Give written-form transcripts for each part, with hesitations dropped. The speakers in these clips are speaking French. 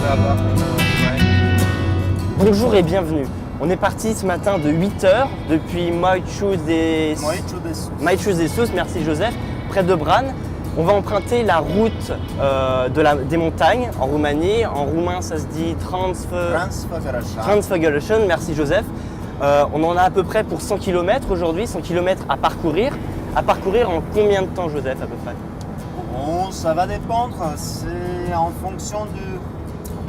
avoir. Bonjour et bienvenue. On est parti ce matin de 8h depuis Moichus des Sus, merci Joseph, près de Bran. On va emprunter la route des montagnes en Roumanie. En roumain, ça se dit Transfăgărășan, merci Joseph. On en a à peu près pour 100 km aujourd'hui, 100 km à parcourir. À parcourir en combien de temps, Joseph, à peu près? Bon, ça va dépendre, c'est en fonction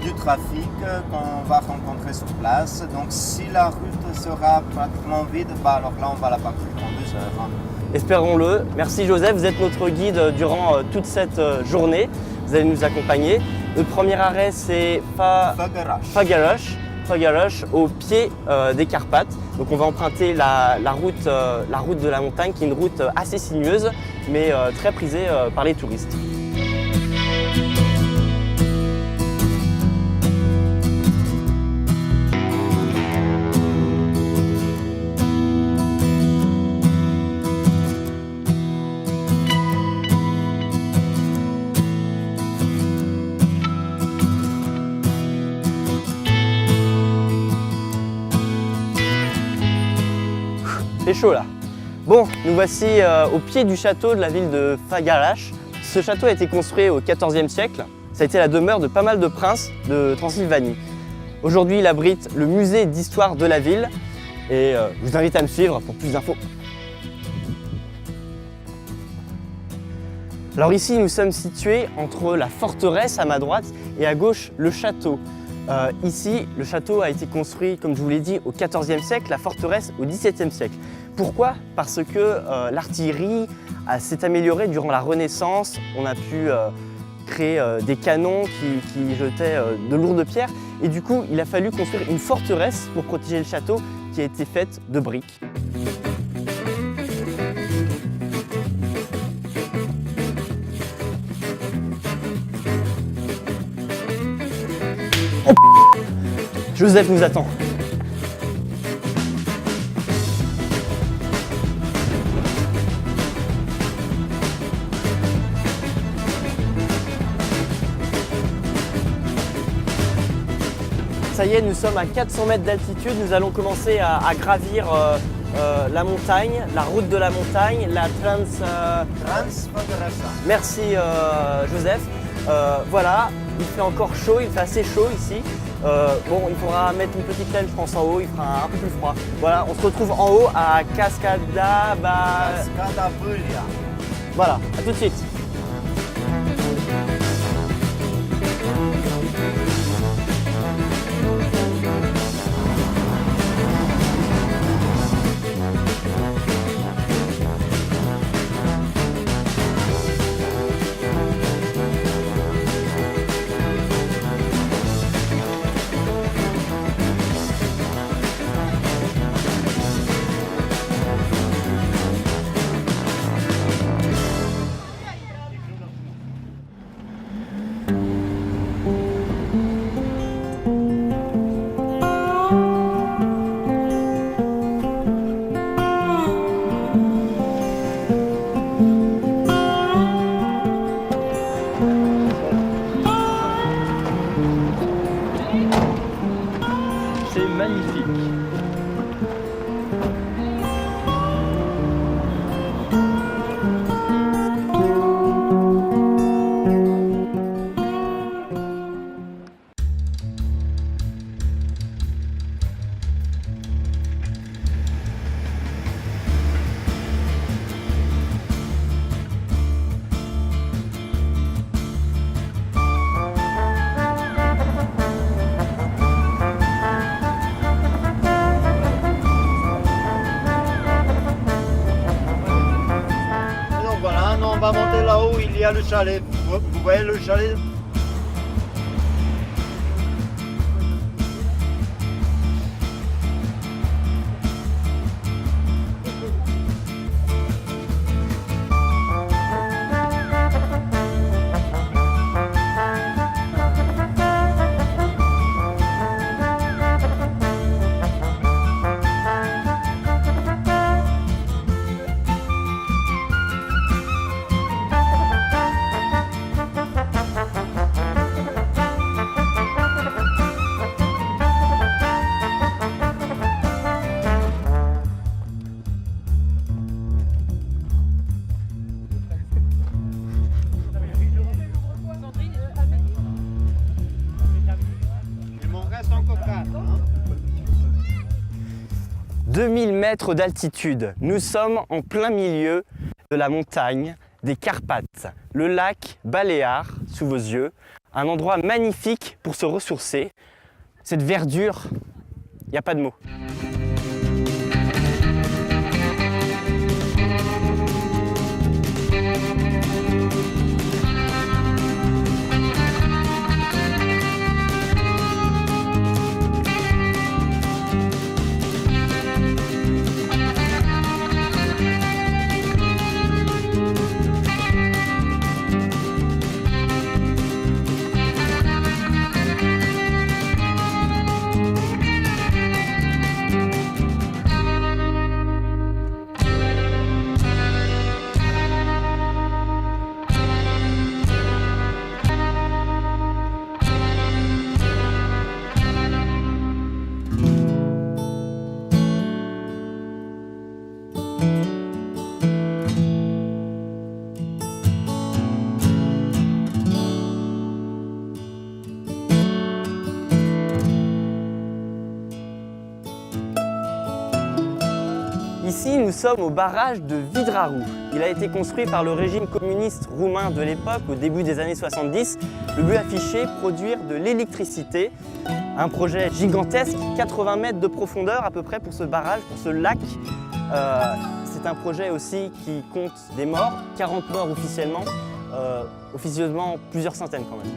du trafic qu'on va rencontrer sur place. Donc si la route sera pratiquement vide, alors là on va la parcourir en 2 heures. Espérons-le. Merci Joseph, vous êtes notre guide durant toute cette journée. Vous allez nous accompagner. Notre premier arrêt, c'est Făgăraș, au pied des Carpates. Donc on va emprunter la route de la montagne, qui est une route assez sinueuse, mais très prisée par les touristes. C'est chaud là. Bon, nous voici au pied du château de la ville de Făgăraș. Ce château a été construit au XIVe siècle. Ça a été la demeure de pas mal de princes de Transylvanie. Aujourd'hui, il abrite le musée d'histoire de la ville et je vous invite à me suivre pour plus d'infos. Alors ici, nous sommes situés entre la forteresse à ma droite et à gauche le château. Ici, le château a été construit, comme je vous l'ai dit, au XIVe siècle, la forteresse au XVIIe siècle. Pourquoi? Parce que l'artillerie s'est améliorée durant la Renaissance. On a pu créer des canons qui jetaient de lourdes pierres. Et du coup, il a fallu construire une forteresse pour protéger le château qui a été faite de briques. Joseph nous attend. Ça y est, nous sommes à 400 mètres d'altitude. Nous allons commencer à gravir la montagne, la route de la montagne, la Transfăgărașan. Merci Joseph. Voilà, il fait encore chaud, il fait assez chaud ici. Bon, il faudra mettre une petite laine, je pense, en haut, il fera un peu plus froid. Voilà, on se retrouve en haut à Cascada Vâlea. Voilà, à tout de suite. C'est magnifique. On va monter là-haut, il y a le chalet. Vous voyez le chalet? reste encore 4. 2000 mètres d'altitude. Nous sommes en plein milieu de la montagne des Carpates, le lac Baléares sous vos yeux, un endroit magnifique pour se ressourcer. Cette verdure, il n'y a pas de mots. Ici, nous sommes au barrage de Vidraru. Il a été construit par le régime communiste roumain de l'époque, au début des années 70. Le but affiché, produire de l'électricité. Un projet gigantesque, 80 mètres de profondeur à peu près pour ce barrage, pour ce lac. C'est un projet aussi qui compte des morts, 40 morts officiellement, officieusement plusieurs centaines quand même.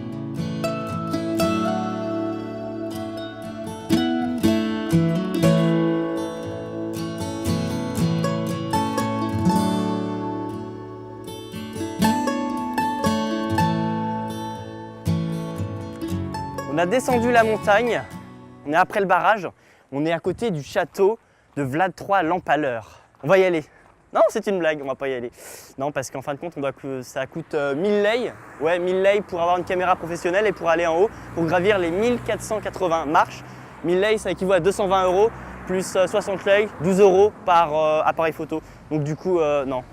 On a descendu la montagne, on est après le barrage, on est à côté du château de Vlad III l'Empaleur. On va y aller. Non, c'est une blague, on va pas y aller. Non, parce qu'en fin de compte, ça coûte 1000 lei. Ouais, 1000 lei pour avoir une caméra professionnelle et pour aller en haut, pour gravir les 1480 marches. 1000 lei, ça équivaut à 220 € plus 60 lei, 12 € par appareil photo. Donc du coup, non.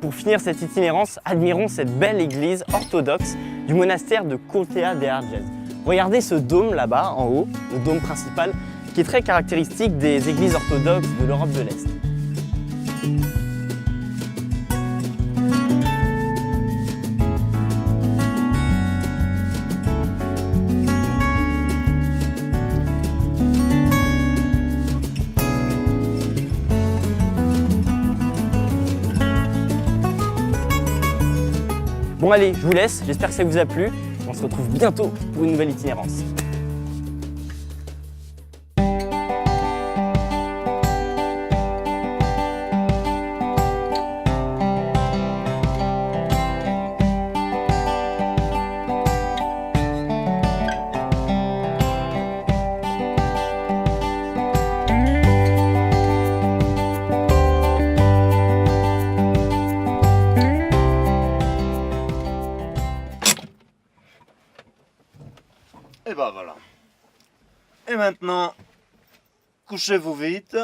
Pour finir cette itinérance, admirons cette belle église orthodoxe du monastère de Contea de Arges. Regardez ce dôme là-bas, en haut, le dôme principal, qui est très caractéristique des églises orthodoxes de l'Europe de l'Est. Bon allez, je vous laisse, j'espère que ça vous a plu. On se retrouve bientôt pour une nouvelle itinérance. Et ben voilà. Et maintenant, couchez-vous vite,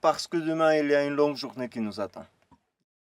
parce que demain il y a une longue journée qui nous attend.